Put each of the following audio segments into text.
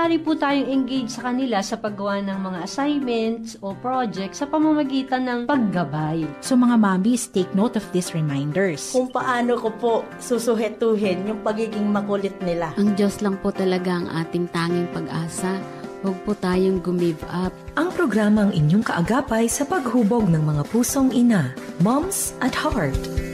maaari po tayong engage sa kanila sa paggawa ng mga assignments o projects sa pamamagitan ng paggabay. So mga mommies, take note of these reminders. Kung paano ko po susuhetuhin yung pagiging makulit nila. Ang Diyos lang po talaga ang ating tanging pag-asa. Huwag po tayong gumive up. Ang programang inyong kaagapay sa paghubog ng mga pusong ina. Moms at Heart.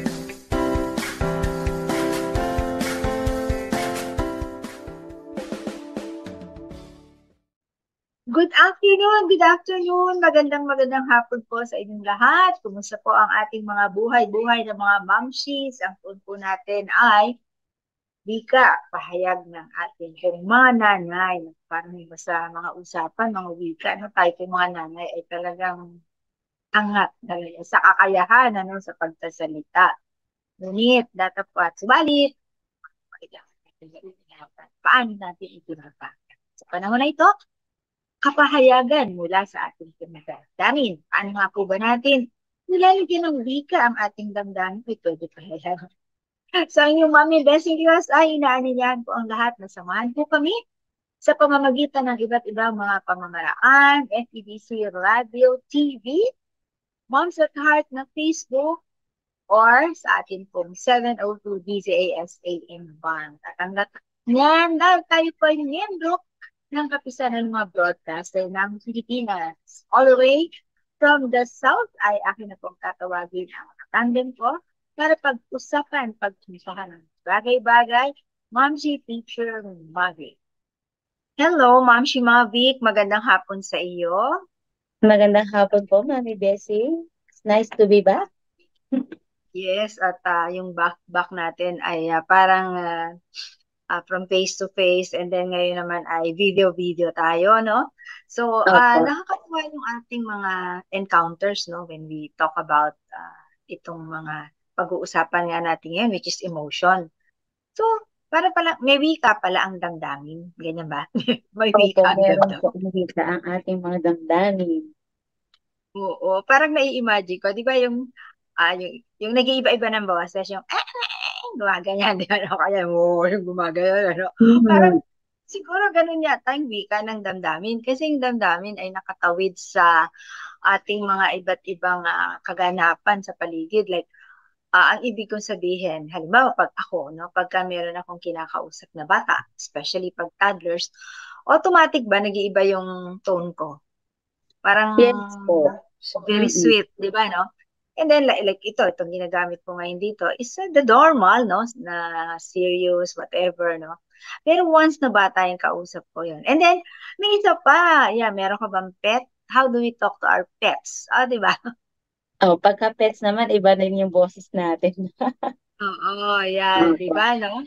Good afternoon. Magandang hapon po sa inyong lahat. Kumusta po ang ating mga buhay ng mga mamshies? Ang po natin ay wika, pahayag ng ating mga nanay. Parang sa mga usapan, mga wika, tayo po mga nanay ay talagang angat talaga sa kakayahan sa pagsasalita. Ngunit, datapwat, subalit, paano natin itulapan? Sa panahon na ito, kapahayagan mula sa ating damdamin. Paano nga po ba natin nilalagyan ng wika ang ating damdamin? Pwede pahayagan. Sa inyong Mami Blessing Dios ay inaanyayahan po ang lahat na samahan po kami sa pamamagitan ng iba't ibang mga pamamaraan, FEBC Radio, TV, Moms at Heart na Facebook, or sa atin pong 702 DZAS AM Band. At ang yan, dahil tayo po ay miyembro ng kapisanan ng mga broadcaster ng Pilipinas. All the way from the South ay akin na pong tatawagin ang tandem ko para pag-usapan, pagtumpahan ng bagay-bagay. Momshi Teacher Mavic. Hello, Momshi Mavic. Magandang hapon sa iyo. Magandang hapon po, Mami Bessie. It's nice to be back. Yes, at yung back natin ay parang from face to face, and then ngayon naman ay video tayo, no? So, nakakatuwa yung ating mga encounters, no? When we talk about itong mga pag-uusapan nga natin ngayon, which is emotion. So, para pala, may wika pala ang damdamin. Ganyan ba? May wika ang damdamin. May wika ang ating mga damdamin. Oo, parang nai-imagine ko, di ba yung nag-iiba-iba ng boses, yung gumaganyan, di ba? Kaya mo, yung gumaganyan, ano? Parang, siguro ganun yata yung wika ng damdamin. Kasi yung damdamin ay nakatawid sa ating mga iba't ibang kaganapan sa paligid. Like, ang ibig kong sabihin, halimbawa, pag ako, no? Pagka meron akong kinakausap na bata, especially pag toddlers, automatic ba nag-iiba yung tone ko? Parang, yes po. Very sweet, di ba, no? And then, like itong ginagamit ko ngayon dito, is the normal, no? Na serious, whatever, no? Pero once na bata yung kausap ko yun. And then, may isa pa, meron ka bang pet? How do we talk to our pets? Di ba? Pagka pets naman, iba na yung boses natin. Oo, yan, di ba, no?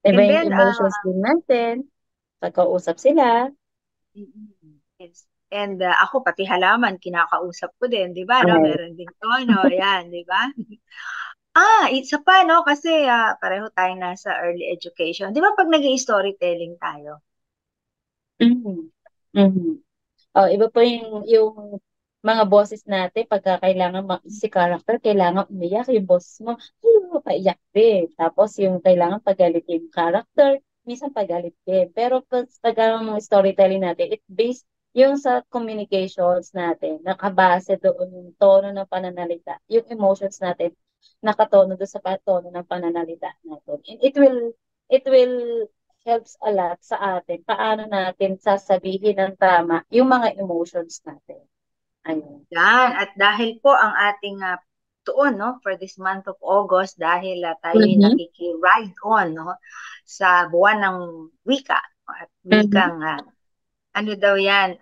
Iba yung emotions din natin. Pagkausap sila. Yes. And ako, pati halaman, kinakausap ko din, di ba? No? Meron din tono, yan, di ba? Isa pa, no? Kasi pareho tayong nasa early education. Di ba pag nag-i-storytelling tayo? Iba po yung mga boses natin, pagka kailangan si character, kailangan umiyak, yung boses mo, paiyak din. Tapos yung kailangan pagalitin yung character, minsan pagalit din. Pero pag ang storytelling natin, it based yung sa communications natin, nakabase doon yung tono ng pananalita, yung emotions natin, nakatono doon sa tono ng pananalita natin. And it will helps a lot sa atin, paano natin sasabihin ng tama yung mga emotions natin. Ayun. Yan, at dahil po ang ating tuon, no, for this month of August, dahil tayo nakiki-ride on, no, sa buwan ng wika, at wikang ano daw yan?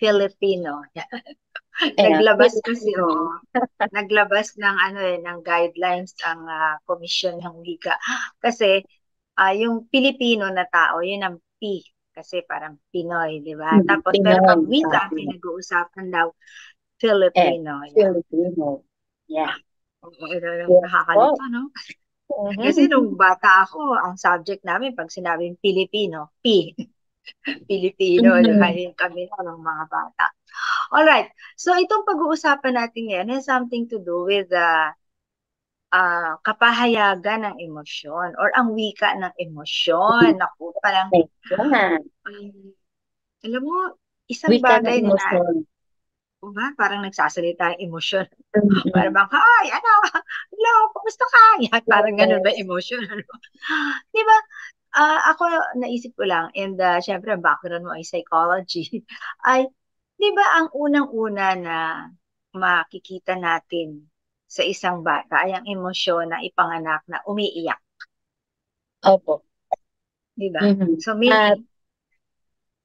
Filipino. Naglabas kasi, naglabas ng ng guidelines ang Komisyon ng Wika. Kasi yung Pilipino na tao, yun ang P. Kasi parang Pinoy, di ba? Tapos, pero pag wika, pinag-uusapan daw Filipino. Filipino. Yeah. Nakakalito, no? Kasi nung bata ako, ang subject namin, pag sinabing Pilipino, P. Pilipino, kami ng mga bata. Alright, so itong pag-uusapan natin ngayon has something to do with kapahayagan ng emosyon or ang wika ng emosyon. Naku, parang, Yan. alam mo, isang Wika ng bagay na emosyon. parang nagsasalita yung emosyon. Mm-mm. Parang bang, hi, hello, kumusta ka? Yan, parang ganun ba Yes. emotion? Di ba? Ako, naisip ko lang, and syempre, ang background mo ay psychology, ay, di ba ang unang-una na makikita natin sa isang bata ay ang emosyon na ipanganak na umiiyak, Opo. di ba? Mhm. So, At meaning,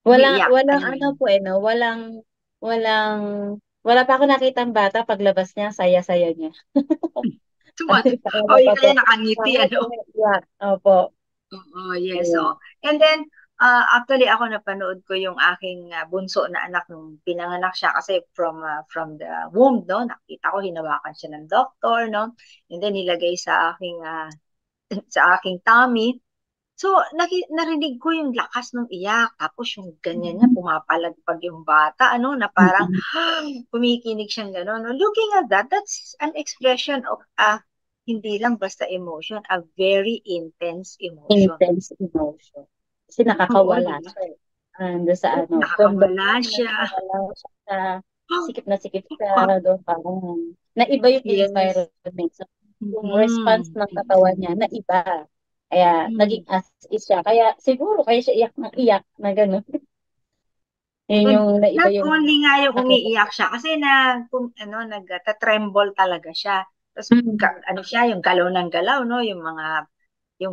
walang umiiyak, ano po no, wala pa ako nakitang bata paglabas niya, saya-saya niya. O, yung kaya nakangiti, Yeah. Opo. Oo, yes. Ayun. So, and then, actually, ako napanood ko yung aking bunso na anak nung pinanganak siya kasi from the womb, no? Nakita ko, hinawakan siya ng doktor, no? And then, nilagay sa aking tummy. So, narinig ko yung lakas ng iyak. Tapos, yung ganyan niya, pumapalagpag yung bata, na parang kumikinig siyang gano'n. No? Looking at that, that's an expression of hindi lang basta emotion, a very intense emotion. Intense emotion. Kasi nakakawala Oo, siya. Ando sa ano. Nakakawala siya. Nakakawala siya. Sikip na sikip siya. Doon parang naiba yung Yes. environment. So, yung response ng katawan niya, naiba. Kaya naging as is siya. Kaya siguro kaya siya iyak ng iyak na gano'n. Yun yung naiba Not yung only nga yung umiiyak siya, kasi nagtatremble talaga siya. Tapos, siya, yung galaw ng galaw, no? Yung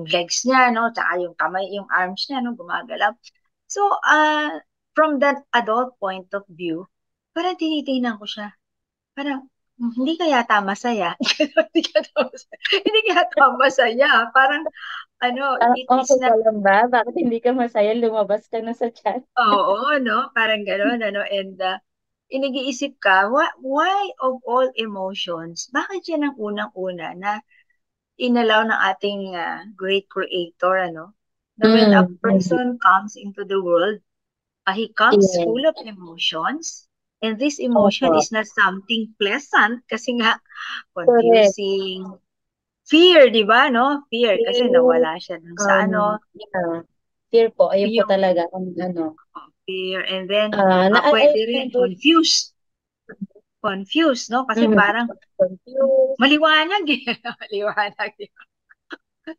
legs niya, no? Tsaka yung kamay, yung arms niya, no? Gumagalaw. So, from that adult point of view, parang tinitingnan ko siya. Parang, hindi ka yata masaya. Hindi ka yata masaya. Parang, it is not... Alam ba? Bakit hindi ka masaya? Lumabas ka na sa chat. Oo, no? Parang gano'n, And, inag-iisip ka, why of all emotions, bakit yan ang unang-una na inalaw ng ating great creator, na when a person comes into the world, he comes full of emotions, and this emotion is not something pleasant, kasi nga, confusing, fear, di ba, no? Fear, kasi nawala siya dun sa Yeah. Fear po, ayun po talaga, fear, and then, pwede rin, confused, no? Kasi parang, maliwanag eh. Maliwanag.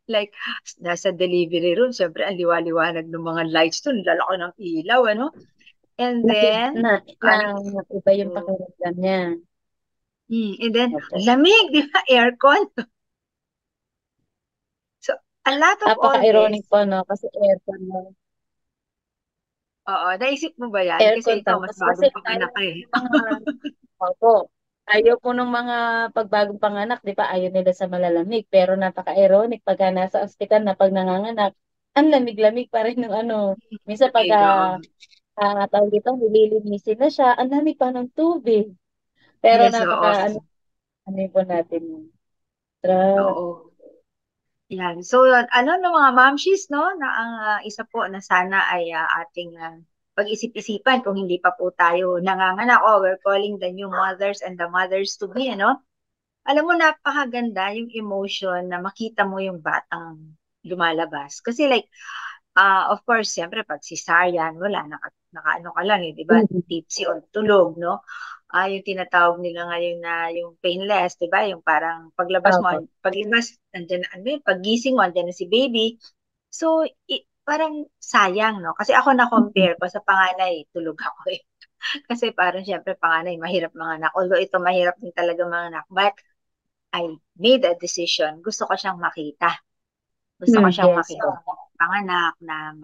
Like, nasa delivery room, syempre, ang liwa-liwanag ng mga lights doon, lalaki ng ilaw, And then, iba yung pakiramdam niya. And then, lamig, di ba? Aircon. So, a lot of all this. Napaka-ironic po, no? Kasi aircon mo. Oo, naisip mo ba yan? Aircon, kasi ikaw, mas bagong panganak eh. Opo. Ayaw po ng mga pagbagong panganak, di ba? Ayaw nila sa malalamig. Pero napaka-ironic pagka nasa ospital na pag nanganganak, ang lamig-lamig pa rin ng minsan pagka tawag dito, nililinisin na siya, ang lamig pa ng tubig. Pero Yes, po natin. Oo. Yan. So, ng mga mamshies, no? Na ang isa po na sana ay ating pag-isip-isipan kung hindi pa po tayo nanganganak. We're calling the new mothers and the mothers to be, Alam mo, napakaganda yung emotion na makita mo yung batang lumalabas. Kasi of course, siyempre, pag cesarean, wala, naka-ano ka lang, di ba? Tipsy o tulog, no? Yung tinatawag nila ngayon na yung painless, di ba? Yung parang paglabas mo, nandiyan na, paggising mo, nandiyan na si baby. So, parang sayang, no? Kasi ako na-compare ko sa panganay, tulog ako eh. Kasi parang syempre panganay, mahirap manganak. Although ito mahirap din talaga manganak. But I made a decision. Gusto ko siyang makita. Gusto ko siyang makita. Panganak na,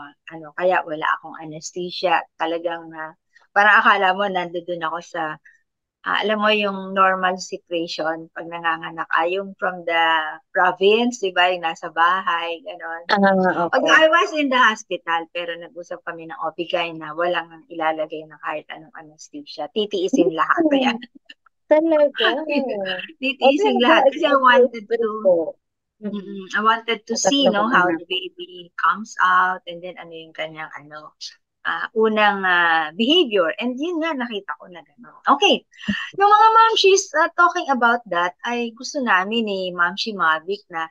kaya wala akong anesthesia. Talagang parang akala mo, nandoon ako sa, alam mo yung normal situation pag nanganganak. Yung from the province, di ba, yung nasa bahay, gano'n. I was in the hospital, pero nag-usap kami ng OB-GYN na walang ilalagay na kahit anong anesthesia. Titiisin lahat. Kaya, talaga. titiisin lahat. Kasi I wanted to see, how the baby comes out, and then ano yung kanyang unang behavior. And yun nga, nakita ko na gano'n. Okay. Yung mga mamshies, talking about that, ay gusto namin ni Mamshi Mavic na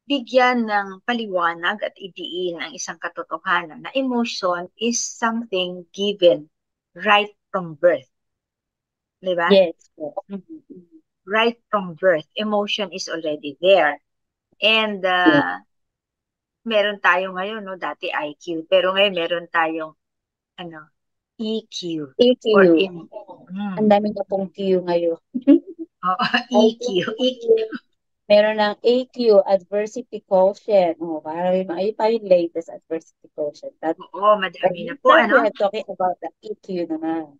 bigyan ng paliwanag at idiin ang isang katotohanan na emotion is something given right from birth. Di ba? Yes po. Right from birth, emotion is already there. And meron tayo ngayon, no, dati IQ, pero ngayon meron tayong EQ. EQ. Or Ang dami na pong Q ngayon. EQ. Meron ng AQ, adversity quotient. Parang may pa yung latest adversity quotient. Oo, madami na po, We are talking about the EQ naman.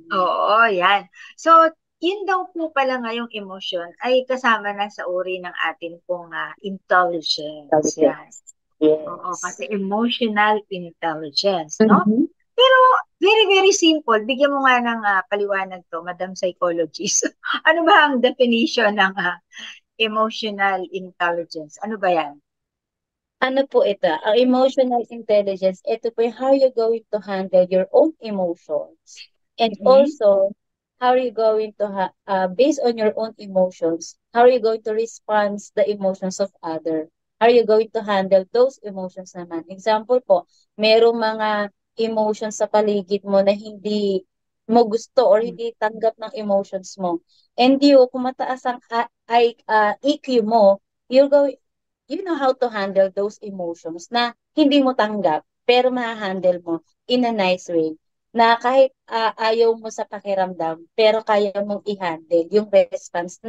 Oo, yan. So, yun daw po pala ngayong emotion ay kasama na sa uri ng atin pong intelligence. Yan. Yes. Oo, kasi emotional intelligence, no? Pero, very, very simple. Bigyan mo nga ng paliwanag to, Madam Psychologist. Ano ba ang definition ng emotional intelligence? Ano ba yan? Ano po ito? Ang emotional intelligence, ito po yung how you're going to handle your own emotions. And also, how are you going to, based on your own emotions, how are you going to respond the emotions of others? How are you going to handle those emotions naman? Example po, merong mga emotions sa paligid mo na hindi mo gusto or hindi tanggap ng emotions mo. And kung mataas ang EQ mo, you know how to handle those emotions na hindi mo tanggap, pero ma-handle mo in a nice way. Na kahit ayaw mo sa pakiramdam, pero kaya mong i-handle yung response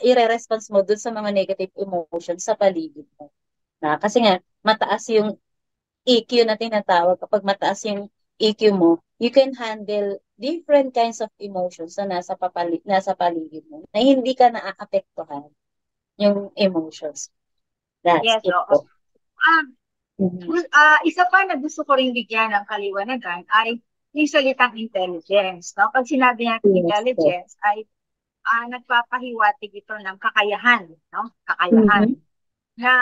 i-response mo dun sa mga negative emotions sa paligid mo. Kasi nga, mataas yung EQ na tinatawag. Kapag mataas yung EQ mo, you can handle different kinds of emotions na nasa paligid mo, na hindi ka naaapektuhan yung emotions. That's yes, it po. Isa pa na gusto ko rin bigyan ng kaliwanagan ay yung salitang intelligence. No? Pag sinabi natin intelligence ay nagpapahiwatig ito ng kakayahan. No? Kakayahan. Na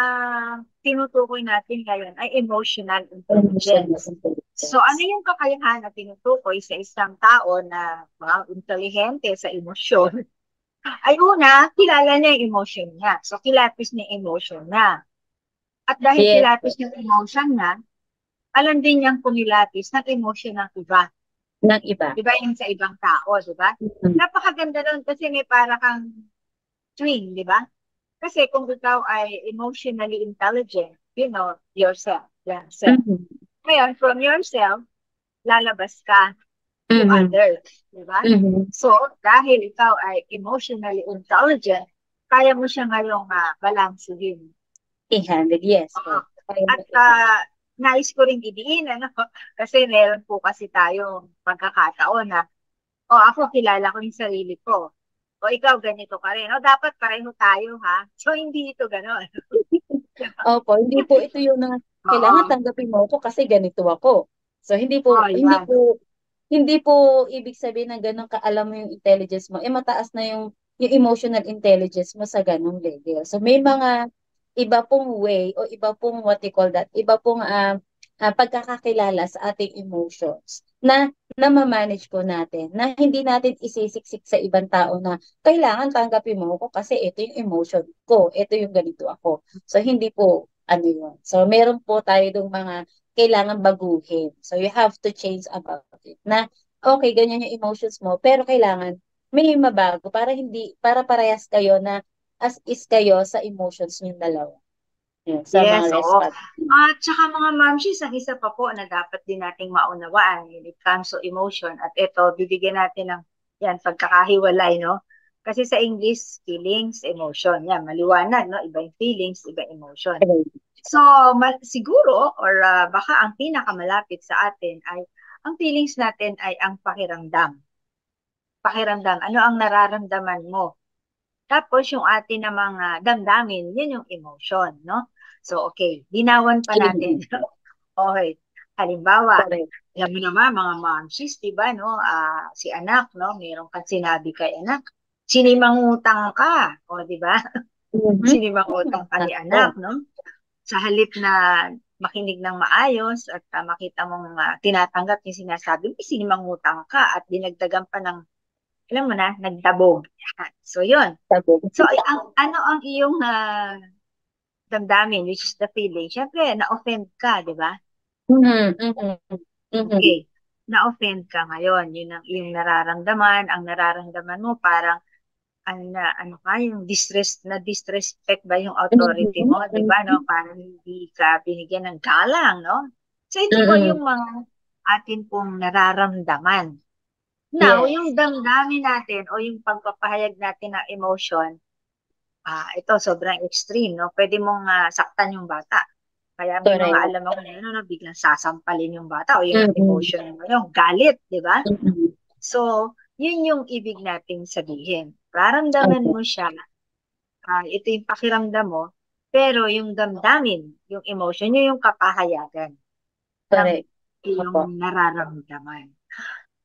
tinutukoy natin ngayon ay emotional intelligence. So ano yung kakayahan na tinutukoy sa isang tao na intelihente sa emosyon? Ay una, kilala niya yung emotion niya. So kilapis niya yung emotion niya. At dahil kilapis yung emotion na, alam din niyang kumilapis ng emotion ng iba. Ng iba. Diba yung sa ibang tao, diba? Napakaganda nun kasi may para kang twin, diba? Kasi kung ikaw ay emotionally intelligent, you know yourself. Ngayon, from yourself, lalabas ka to others, diba? So, dahil ikaw ay emotionally intelligent, kaya mo siya ngayong balansuhin. I-handle, yes. At nais ko rin idiin, kasi meron po kasi tayo pagkakataon na, ako kilala ko yung sarili ko. O ikaw ganito ka rin. Dapat pareho tayo, ha? So, hindi ito gano'n. Opo, hindi po ito yung kailangan tanggapin mo ko kasi ganito ako. So, hindi po ibig sabihin na gano'n kaalam mo yung intelligence mo. Mataas na yung emotional intelligence mo sa ganong level. So, may mga iba pong way o iba pong what you call that, iba pong pagkakakilala sa ating emotions na ma-manage po natin, na hindi natin isisiksik sa ibang tao na kailangan tanggapin mo ko kasi ito yung emotion ko, ito yung ganito ako. So, hindi po yun. So, meron po tayo dong mga kailangan baguhin. So, you have to change about it. Na, okay, ganyan yung emotions mo, pero kailangan may mabago para parehas kayo na as is kayo sa emotions yung dalawa. Sa yes, mga oo. At saka mga mamshis, ang isa pa po na dapat din nating maunawaan when it comes to emotion. At ito, bibigyan natin ng pagkakahiwalay, no? Kasi sa English, feelings, emotion. Yan, maliwanag, no? Iba yung feelings, iba emotion. So, siguro, or baka ang pinakamalapit sa atin ay, ang feelings natin ay ang pakiramdam. Pakiramdam, ano ang nararamdaman mo? Tapos, yung atin na mga damdamin, yun yung emotion, no? So, okay, linawan pa natin. Okay, halimbawa, alam mo naman, mga momsies, diba, no? Si anak, no? Mayroon kang sinabi kay anak, sinimangutang ka, o diba? Sinimangutang ka ni anak, no? Sa halip na makinig ng maayos at makita mong tinatanggap yung sinasabi, sinimangutang ka at dinagdagan pa ng alam mo na, nagdabog. Yan. So, yun. Sabog. So, ano ang iyong damdamin, which is the feeling? Siyempre, na-offend ka, di ba? Mhm, mhm, mhm. Okay. Na-offend ka ngayon. Yun ang iyong nararamdaman. Ang nararamdaman mo parang ano ka, yung disrespect ba yung authority mo, di ba, no? Parang hindi ka binigyan ng galang, no? So, ito po Mhm. yung mga atin pong nararamdaman. Now, Yes. yung damdamin natin o yung pagpapahayag natin ng emotion, ito sobrang extreme, no? Pwede mong saktan yung bata. Kaya may mga Correct. alam ako na yun, no, biglang sasampalin yung bata o yung Mhm, emotion mo, yung galit, di ba? mhm. So, yun yung ibig nating sabihin. Raramdaman Okay. mo siya, ito yung pakiramdam mo, pero yung damdamin, yung emotion, yun yung kapahayagan ng Correct. Opo. iyong nararamdaman.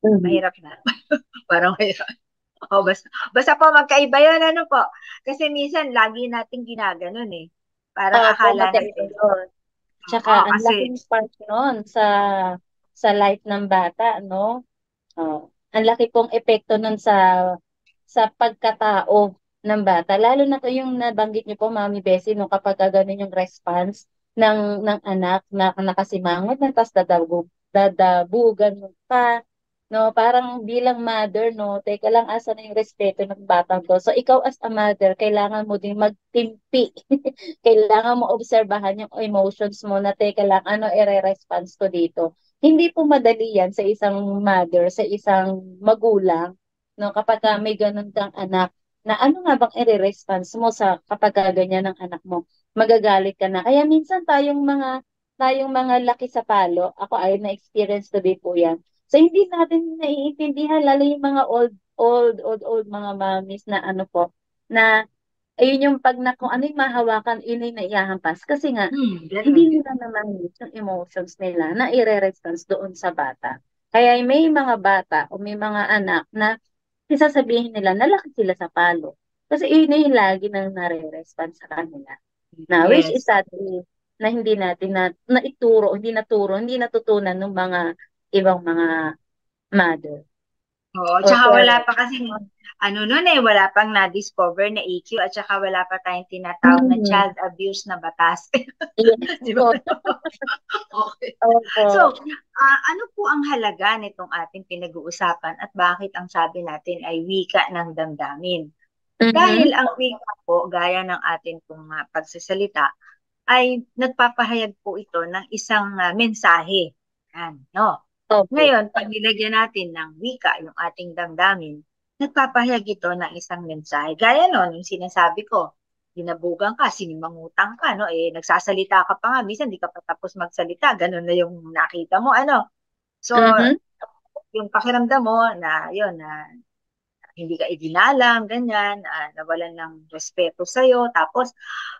Mhm. Mahirap na. Parang mahirap. O, basta po magkaiba yun, ano po. Kasi minsan, lagi nating ginaganon eh. Parang Opo, akala magkaiba natin. yun. Tsaka, Oo, ang kasi, laking part nun sa life ng bata, no? Ang laki pong epekto nun sa pagkatao ng bata. Lalo na to yung nabanggit niyo po, Mami Bessie, no, kapag ganun yung response ng anak na nakasimangot na tapos dadabugan mo pa. No, parang bilang mother, no, teka lang, asa na yung respeto ng batang to. So, ikaw as a mother, kailangan mo din magtimpi. Kailangan mo obserbahan yung emotions mo na teka lang, ano i-response ko dito. Hindi po madali yan sa isang mother, sa isang magulang, no, kapag may ganun kang anak, na ano nga bang i-response mo sa kapag ganyan ng anak mo, magagalit ka na. Kaya minsan tayong mga laki sa palo, ako ay na-experience ko din po yan. So, hindi natin naiintindihan, lalo yung mga old mga mamis na ano po, na ayun yung pag na kung ano yung mahawakan, yun yung naihahampas. Kasi nga, ganun. hindi nila naman yung emotions nila na i-response doon sa bata. Kaya may mga bata o may mga anak na sasabihin nila na laki sila sa palo. Kasi yun na yung lagi nang nare-response sa kanila. Na which is Yes. sadly na hindi natin hindi natutunan ng mga ibang mga mother. Oo, Or tsaka wala parents. pa kasi, nun wala pang na-discover na EQ at tsaka wala pa tayong tinatawag na Mm. child abuse na batas. Yes Di ba? po. Okay. Opo. So, ano po ang halaga nitong ating pinag-uusapan at bakit ang sabi natin ay wika ng damdamin? Dahil Mhm. ang wika po, gaya ng ating pong pagsasalita, ay nagpapahayag po ito ng isang mensahe. Yan, no? Opo. Ngayon, pag nilagyan natin ng wika yung ating damdamin, nagpapahayag ito ng isang mensahe. Gaya nun, yung sinasabi ko, dinabugan ka, sinimangutang ka, no? Nagsasalita ka pa nga, minsan di ka pa tapos magsalita, ganun na yung nakita mo, ano? So, Mhm. yung pakiramdam mo na, yun, na hindi ka iginalang, ganyan, nawalan ng respeto sa'yo, tapos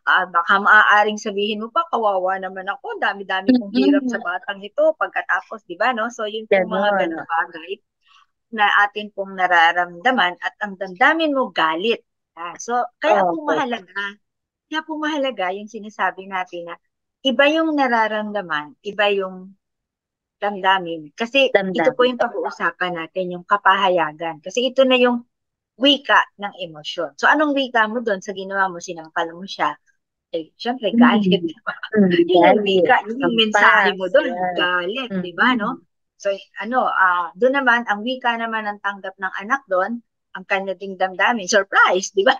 baka maaaring sabihin mo pa, kawawa naman ako, dami-dami kong hirap sa Mhm. batang ito, pagkatapos, di ba, no? So, yun po mga Ganon. ganung bagay na atin pong nararamdaman at ang damdamin mo galit. So, Opo. kaya po mahalaga yung sinasabi natin na iba yung nararamdaman, iba yung damdamin. Kasi ito po Damdamin. yung pag-uusapan natin, yung kapahayagan. Kasi ito na yung wika ng emosyon. So, anong wika mo doon sa ginawa mo? Sinampal mo siya. Syempre, galit. Mhm. Diba? Yun yung Galit. wika, yun yung mensahe mo Hampas. doon. Yan. Galit, di ba, no? Mhm. So, doon naman, ang wika naman ng tanggap ng anak doon, ang kanya ding damdamin, surprise, di ba?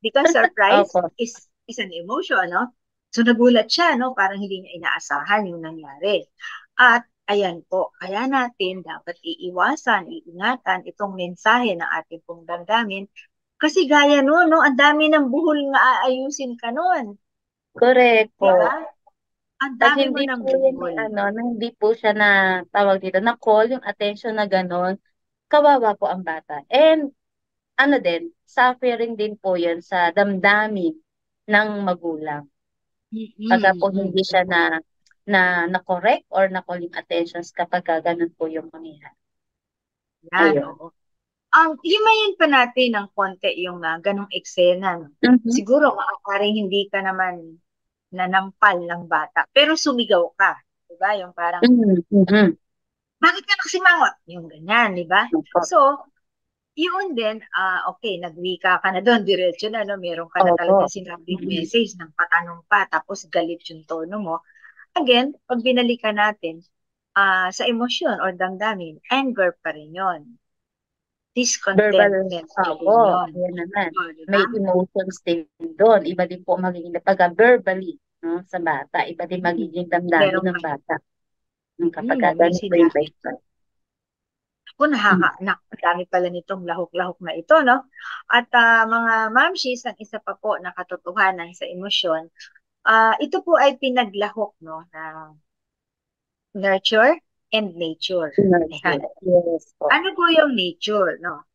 Because surprise Opo. is an emotion, no? So, nagulat siya, no? Parang hindi niya inaasahan yung nangyari. At, ayan po, kaya natin dapat iingatan itong mensahe ng ating pong damdamin. Kasi gaya no, ang dami ng buhol nga aayusin ka nun. Correct Di po. ba? Ang Pag dami mo hindi ng po yun, buhol. na hindi po siya na tawag dito, na call yung attention na gano'n, kawawa po ang bata. And ano din, suffering din po yun sa damdamin ng magulang. Pagka po hindi siya na correct or na call yung attentions kapag ganun po yung mangyayari. Yan, Ayun. oo. Himayin pa natin ng konti yung ganong eksena. No? Mhm. Siguro, maaaring hindi ka naman nanampal ng bata, pero sumigaw ka. Diba? Yung parang, Mhm. Mhm. bakit ka nagsimangot? Yung ganyan, di ba? Opo. So, Yun din, okay, nagwika ka na doon, diretso na, no? Meron ka na Opo. talaga sinabing message ng patanong pa, tapos galit yung tono mo. Again, pag binalikan natin, sa emosyon or damdamin, anger pa rin yun. Verbal, Discontentment pa rin opo, yun. yan naman. Diba? May emotions din doon. Iba din po magiging pagka verbally, no, sa bata. Iba din magiging damdamin Meron ng pa. bata. Kapag May ganito yung sinabi. Kung dami pala nitong lahok-lahok na ito, no? At mga mamshis, ang isa pa po na katotohanan sa emosyon, ito po ay pinaglahok, no, na nurture and nature. Ayan. Yes po. Ano po yung nature, no?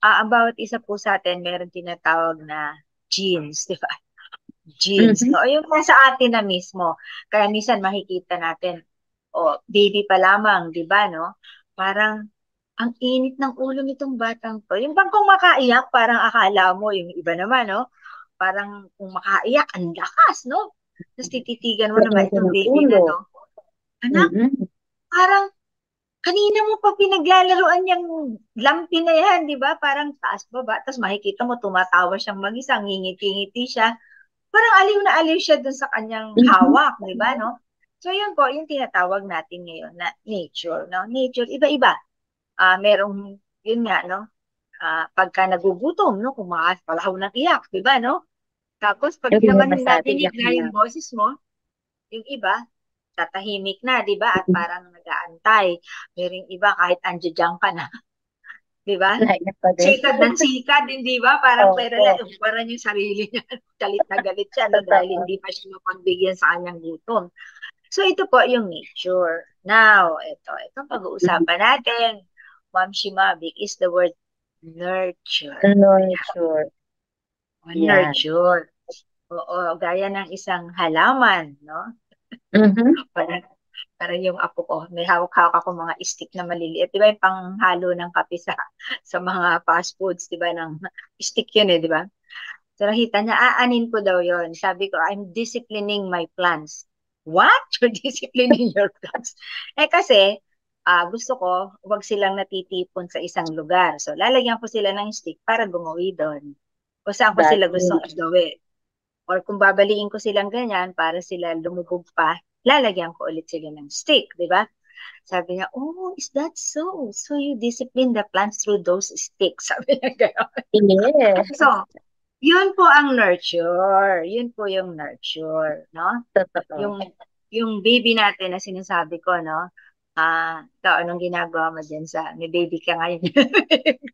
Ang bawat isa po sa atin, meron tinatawag na genes, di ba? Genes, no? O yung nasa atin na mismo. Kaya minsan makikita natin, baby pa lamang, di ba, no? Parang, ang init ng ulo nitong batang to. Yung bang kung makaiyak, parang akala mo, yung iba naman, no? Parang kung makaiyak, ang lakas, no? Tapos tititigan mo naman itong baby na to. Anak, parang, kanina mo pa pinaglalaroan yung lampi na yan, di ba? Parang taas baba. Tapos makikita mo, tumatawa siyang mag-isa, ngingiti-ngiti siya. Parang aliw na aliw siya dun sa kanyang hawak, di ba, no? So, yun po, yung tinatawag natin ngayon na nature, no? Nature, iba-iba. Merong, yun nga, no? Pagka nagugutom, no? Kumakaspalahaw ng iyak, di ba, no? Tapos, pag naman narinig na yung boses mo, yung iba, tatahimik na, di ba? At parang nag-aantay. Merong iba, kahit andiyan ka na. Di ba? Sikad ng sikad, di ba? Parang parang yung sarili niya. Galit na galit siya, no? Dahil hindi pa siya mapagbigyan sa kanyang gutom. So, ito po yung nature. Now, ito pag-uusapan natin, Ma'am Shimabik, is the word nurture. Nurture. Nurture. Oo, gaya ng isang halaman, no? Parang yung ako ko, may hawak-hawak ako mga stick na maliliit. Di ba yung panghalo ng kape sa mga fast foods, di ba? Ng stick yun di ba? So nakita niya, aanin ko daw yon. Sabi ko, I'm disciplining my plants. What? You're disciplining your plants? Kasi, gusto ko, huwag silang natitipon sa isang lugar. So lalagyan ko sila ng stick para gumawi doon. O saan ko sila gustong igawi. Or kung babaliin ko silang ganyan para sila lumubog pa, lalagyan ko ulit sila ng stick, di ba? Sabi niya, oh, is that so? So you discipline the plants through those sticks. Sabi niya gano'n. Yes. So, yun po ang nurture. Yun po yung nurture, no? Yung baby natin na sinasabi ko, no? Ikaw, anong ginagawa mo dyan may baby ka ngayon?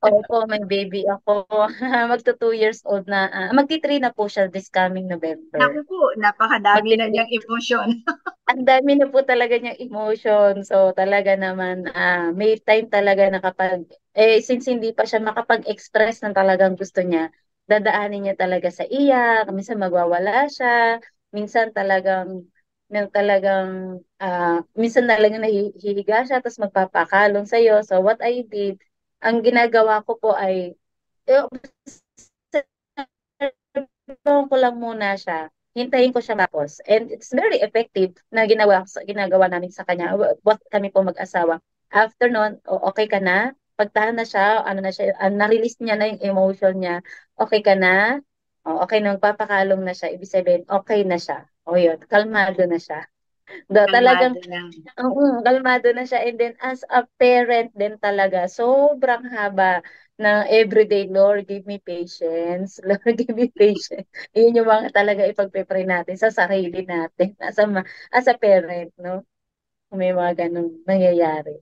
Opo, may baby ako. Magto 2 years old na. Magti-3 na po siya this coming November. Naku po, napakadami na niyang emosyon. Ang dami na po talaga niyang emotion. So, talaga naman, may time talaga na kapag, since hindi pa siya makapag-express ng talagang gusto niya, dadaanin niya talaga sa iyak, minsan magwawala siya, minsan talagang minsan talagang nahihiga siya, tapos magpapakalong sa'yo. So, what I did, ang ginagawa ko po ay, ko lang muna siya. Hintayin ko siya tapos. And it's very effective na ginagawa namin sa kanya. Both kami po mag-asawa. After nun, okay ka na? Pagtahan na siya, na-release niya na yung emotion niya. Okay ka na? Okay na, magpapakalong na siya. Ibig sabihin, okay na siya. O yun, kalmado na siya. Talagang, kalmado na siya. And then, as a parent din talaga, sobrang haba ng everyday, Lord, give me patience. Lord, give me patience. Yun yung mga talaga ipagpe-pray natin sa sarili natin as a parent, no? May mga ganun nangyayari.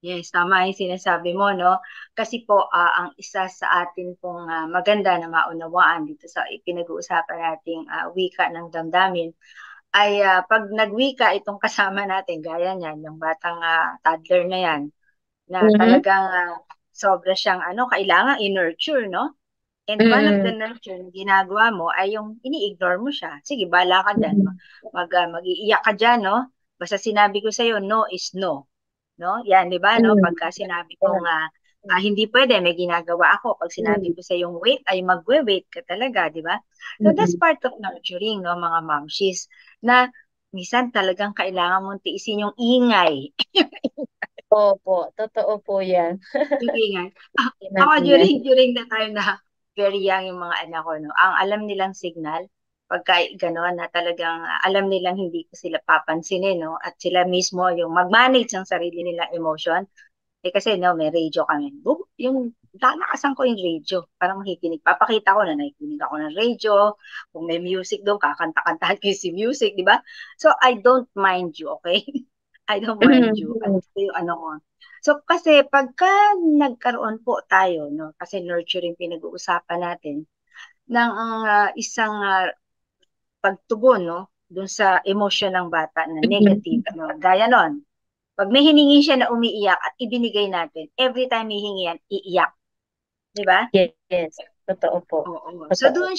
Yes, tama yung sinasabi mo, no? Kasi po, ang isa sa atin pong maganda na maunawaan dito sa pinag-uusapan nating wika ng damdamin, ay pag nagwika itong kasama natin, gaya niyan, yung batang toddler na yan, na talagang sobra siyang kailangan i-nurture, no? And one of the nurture na ginagawa mo ay yung ini-ignore mo siya. Sige, bala ka dyan. Mag-iiyak ka dyan, no? Basta sinabi ko sa'yo, no is no. No? Yan, di ba? No? Pagka sinabi ko hindi pwede, may ginagawa ako. Pag sinabi ko sa yung wait, ay magwe-wait ka talaga, di ba? So that's part of nurturing, no, mga momshies, na minsan talagang kailangan mong tiisin yung ingay. Opo, totoo po yan. Tulingan. Yun Ako natin yan. during the time na very young yung mga anak ko, no, ang alam nilang signal, pagka gano'n na talagang alam nilang hindi ko sila papansinin, no, at sila mismo yung mag-manage ng sarili nilang emotion. Kasi no, may radio kami. Yung lalakasan ko yung radio, parang makikinig. Papakita ko na nakikinig ako ng radio. Kung may music doon, kakanta-kantahan ko si music, di ba? So, I don't mind you, okay? I don't mind you. Ano yung ano ko. So, kasi pagka nagkaroon po tayo, no, kasi nurturing pinag-uusapan natin, ng isang pagtugon, no, dun sa emosyon ng bata na negative, ano, gaya nun. Pag may hiningi siya na umiiyak at ibinigay natin, every time hihingi yan, iiyak. Di ba? Yes, totoo po. Oo. So Totoo.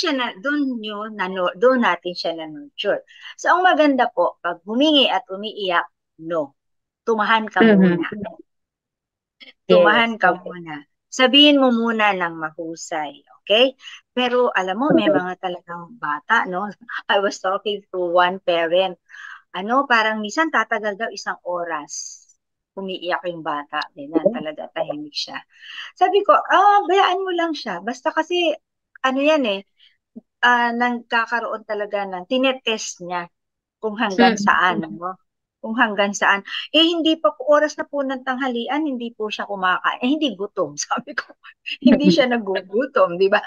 doon natin siya na nurture. So ang maganda po, pag humingi at umiiyak, no. Tumahan ka muna. Tumahan ka muna. Sabihin mo muna ng mahusay, okay? Pero alam mo, may mga talagang bata, no? I was talking to one parent. Parang minsan tatagal daw 1 oras. Umiiyak yung bata. Ganyan, talaga tahimik siya. Sabi ko, bayaan mo lang siya. Basta kasi, yan nagkakaroon talaga ng tinetest niya kung hanggang saan, no? Kung hanggang saan. Hindi pa po oras na po ng tanghalian, hindi po siya kumakain. Hindi gutom, sabi ko. Hindi siya nagugutom, di ba?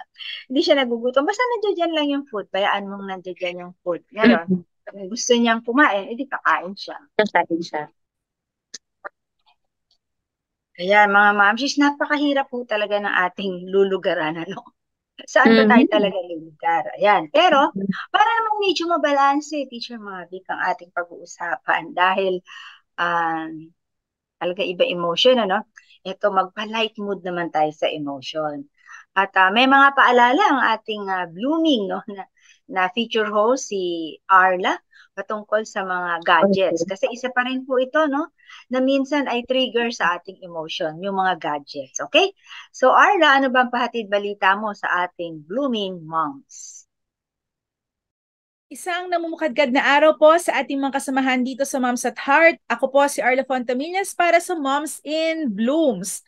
Hindi siya nagugutom. Basta nandiyan lang yung food. Bayaan mong nandiyan yung food. Ganon. Kung gusto niyang kumain, edi kakain siya. Kakain siya. Kaya mga mamsis, napakahirap po talaga ng ating lulugaran, ano? Saan ba tayo talaga lulugar? Ayan. Pero, para naman medyo mabalanse, Teacher Mavic, ang ating pag-uusapan dahil talaga iba emotion, ano? Ito, magpa-light mood naman tayo sa emotion. At may mga paalala ang ating blooming, no? Na feature host, si Arla, patungkol sa mga gadgets. Kasi isa pa rin po ito, no? Na minsan ay trigger sa ating emotion, yung mga gadgets. Okay? So, Arla, ano bang pahatid balita mo sa ating blooming moms? Isang namumukadkad na araw po sa ating mga kasamahan dito sa Moms at Heart. Ako po si Arla Fontamillas para sa Moms in Blooms.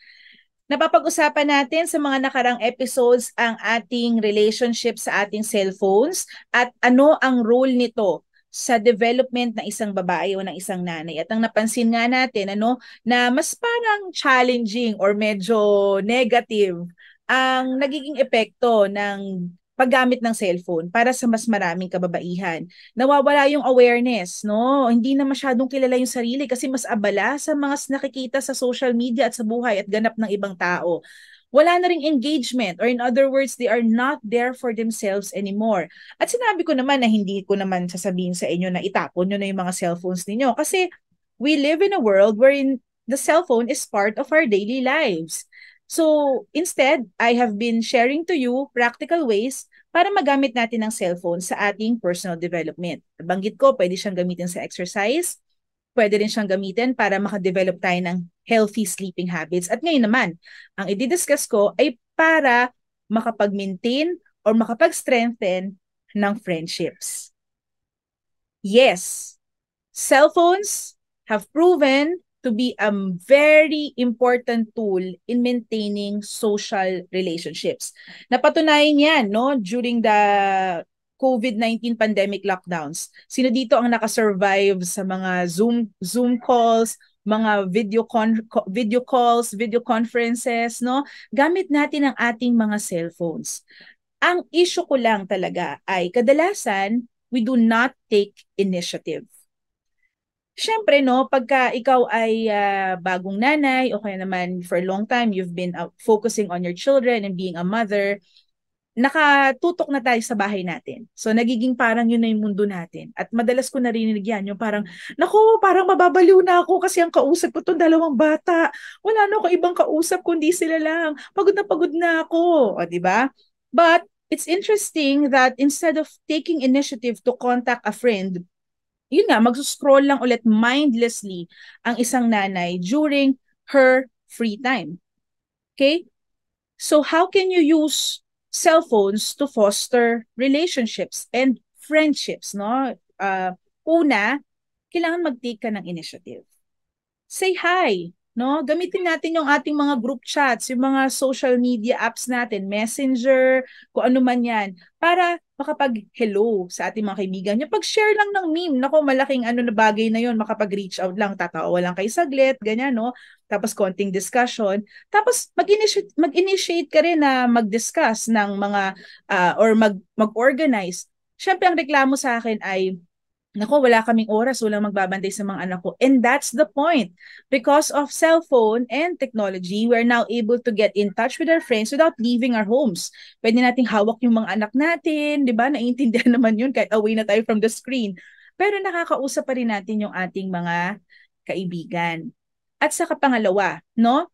Napapag-usapan natin sa mga nakarang episodes ang ating relationship sa ating cellphones at ano ang role nito sa development ng isang babae o ng isang nanay. At ang napansin nga natin na mas parang challenging or medyo negative ang nagiging epekto ng paggamit ng cellphone para sa mas maraming kababaihan. Nawawala yung awareness, no? Hindi na masyadong kilala yung sarili kasi mas abala sa mga nakikita sa social media at sa buhay at ganap ng ibang tao. Wala na ring engagement, or in other words, they are not there for themselves anymore. At sinabi ko naman na hindi ko naman sasabihin sa inyo na itapon nyo na yung mga cellphones ninyo kasi we live in a world wherein the cellphone is part of our daily lives. So, instead, I have been sharing to you practical ways para magamit natin ang cellphone sa ating personal development. Banggit ko, pwede siyang gamitin sa exercise, pwede rin siyang gamitin para makadevelop tayo ng healthy sleeping habits. At ngayon naman, ang i-discuss ko ay para makapag-maintain or makapag-strengthen ng friendships. Yes, cellphones have proven to be a very important tool in maintaining social relationships. Napatunayan yan, no, during the COVID-19 pandemic lockdowns. Sino dito ang nakasurvive sa mga Zoom calls, mga video calls, video conferences, no? Gamit natin ang ating mga cellphones. Ang issue ko lang talaga ay kadalasan we do not take initiative. Siyempre, no, pagka ikaw ay bagong nanay o kaya naman for a long time you've been focusing on your children and being a mother, nakatutok na tayo sa bahay natin. So, nagiging parang yun na yung mundo natin. At madalas ko narinig yan, yung parang, naku, parang mababaliw na ako kasi ang kausap ko itong 2 bata. Wala na ako ibang kausap kundi sila lang. Pagod na ako. O, diba? But, it's interesting that instead of taking initiative to contact a friend, yun nga, mag-scroll lang ulit mindlessly ang isang nanay during her free time. Okay? So, how can you use cellphones to foster relationships and friendships, no? Una, kailangan mag-take ka ng initiative. Say hi. no? Gamitin natin yung ating mga group chats, yung mga social media apps natin, Messenger, kung ano man yan, para makapag-hello sa ating mga kaibigan. Yung pag-share lang ng meme, nako, malaking ano na bagay na yun, makapag-reach out lang, tatawa lang kayo saglit, ganyan, no? Tapos konting discussion. Tapos mag-initiate ka rin na mag-discuss ng mga, or mag-organize. Siyempre, ang reklamo sa akin ay, nako, wala kaming oras, walang magbabantay sa mga anak ko. And that's the point. Because of cellphone and technology, we're now able to get in touch with our friends without leaving our homes. Pwede nating hawak yung mga anak natin, di ba? Naiintindihan naman yun kahit away na tayo from the screen. Pero nakakausap pa rin natin yung ating mga kaibigan. At saka pangalawa, no?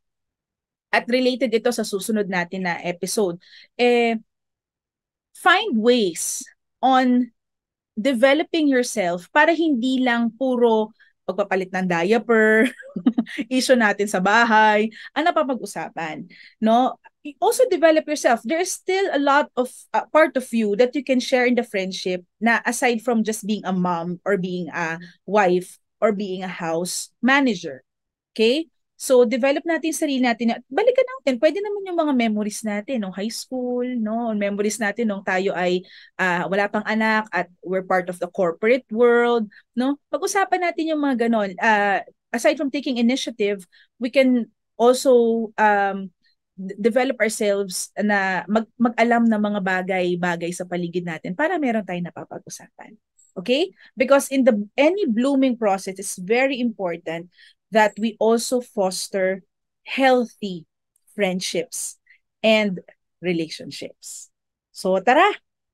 At related ito sa susunod natin na episode, find ways on developing yourself para hindi lang puro pagpapalit ng diaper, issue natin sa bahay, ang napapag-usapan, no? Also develop yourself. There's still a lot of part of you that you can share in the friendship na aside from just being a mom or being a wife or being a house manager. Okay? So, develop natin yung sarili natin. At balikan natin, pwede naman yung mga memories natin nung high school, no? Memories natin nung tayo ay wala pang anak at we're part of the corporate world, no? Pag-usapan natin yung mga ganon. Aside from taking initiative, we can also develop ourselves na mag-alam ng mga bagay-bagay sa paligid natin para meron tayong napapag-usapan. Okay? Because in any blooming process, it's very important that we also foster healthy friendships and relationships. So tara,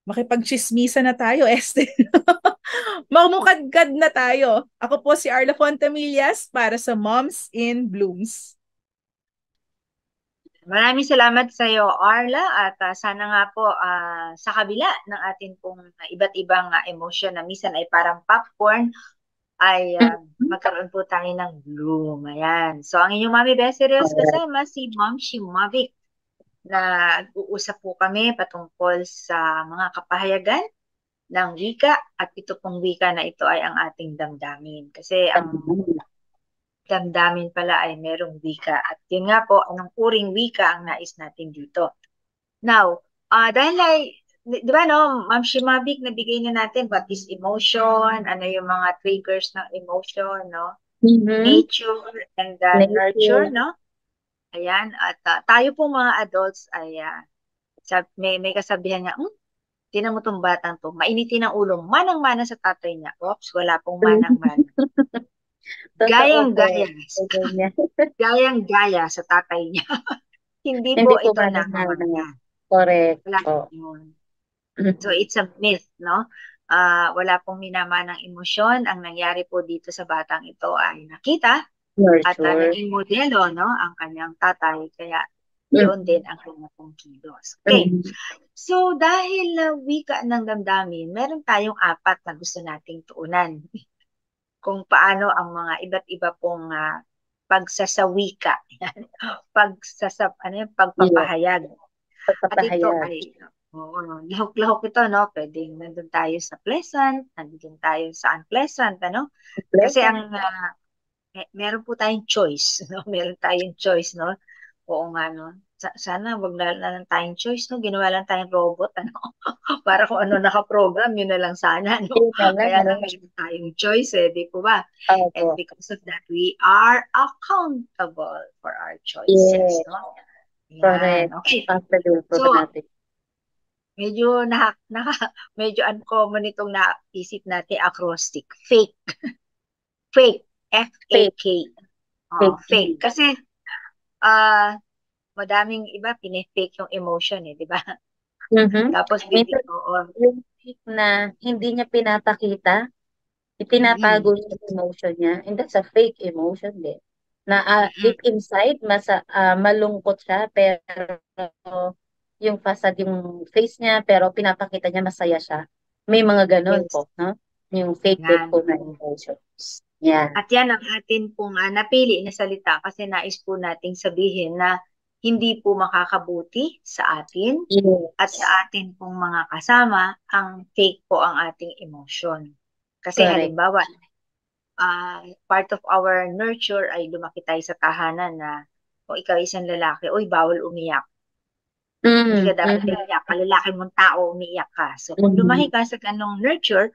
makipagchismisa na tayo, Esther. Mamukadkad na tayo. Ako po si Arla Fontamillas para sa Moms in Blooms. Maraming salamat sa iyo, Arla, at sana nga po sa kabila ng atin pong iba't ibang emosyon na minsan ay parang popcorn, ay magkaroon po tayo ng bloom. Ayan. So, ang inyong Mami Beserios kasama si Ma'am Shimovic na uusap po kami patungkol sa mga kapahayagan ng wika at ito pong wika na ito ay ang ating damdamin. Kasi ang damdamin pala ay merong wika. At yun nga po, anong uring wika ang nais natin dito. Now, dahil ay di ba no, Ma'am Shimovic, nabigay na natin what is emotion, ano yung mga triggers ng emotion, no? Nature and nurture, no? Ayan, at tayo po mga adults ay may kasabihan niya, tinan mo tong batang to, mainitin ang ulo, manang-mana sa tatay niya. Oops, wala pong manang-mana. Gayang-gaya. Gayang-gaya sa tatay niya. Hindi po ito nanganganya. Correct. Wala yun. So it's a myth, no? Wala pong minamanang emosyon. Ang nangyari po dito sa batang ito ay nakita at naging modelo, no? Ang kanyang tatay. Kaya yun din ang kanyang pong kilos. Okay. So dahil wika ng damdamin, meron tayong 4 na gusto nating tuunan. Kung paano ang mga iba't iba pong pagsasawika. Pagpapahayag. At ito ay lahok-lahok ito, no? Pwedeng nandun tayo sa pleasant, nandun tayo sa unpleasant, ano? Kasi meron po tayong choice, no? Meron tayong choice, no? Oo nga, no? Sana wag na lang tayong choice, no? Ginawa lang tayong robot, ano? Para kung ano nakaprogram, yun na lang sana, no? Kaya lang meron tayong choice, di po ba? And because of that, we are accountable for our choices, no? Correct. Okay. So, medyo medyo uncommon itong naisip natin acrostic. Fake. Fake. F-A-K. Fake. Kasi madaming iba pine-fake yung emotion, di ba? Tapos yung fake na hindi niya pinapakita, ipinatago niya yung emotion niya, and that's a fake emotion din. Na deep inside, malungkot siya, pero yung facade, yung face niya, pero pinapakita niya masaya siya. May mga ganun po, no? Yung fake din po na emotions. Yeah. At yan ang atin pong napili na salita kasi nais po nating sabihin na hindi po makakabuti sa atin at sa atin pong mga kasama ang fake po ang ating emotion. Kasi halimbawa, part of our nurture ay lumaki tayo sa tahanan na kung ikaw isang lalaki, uy, bawal umiyak. Hindi ka dapat umiyak. Kalalaki mong tao, umiiyak ka. So, kung lumaki ka sa ganong nurture,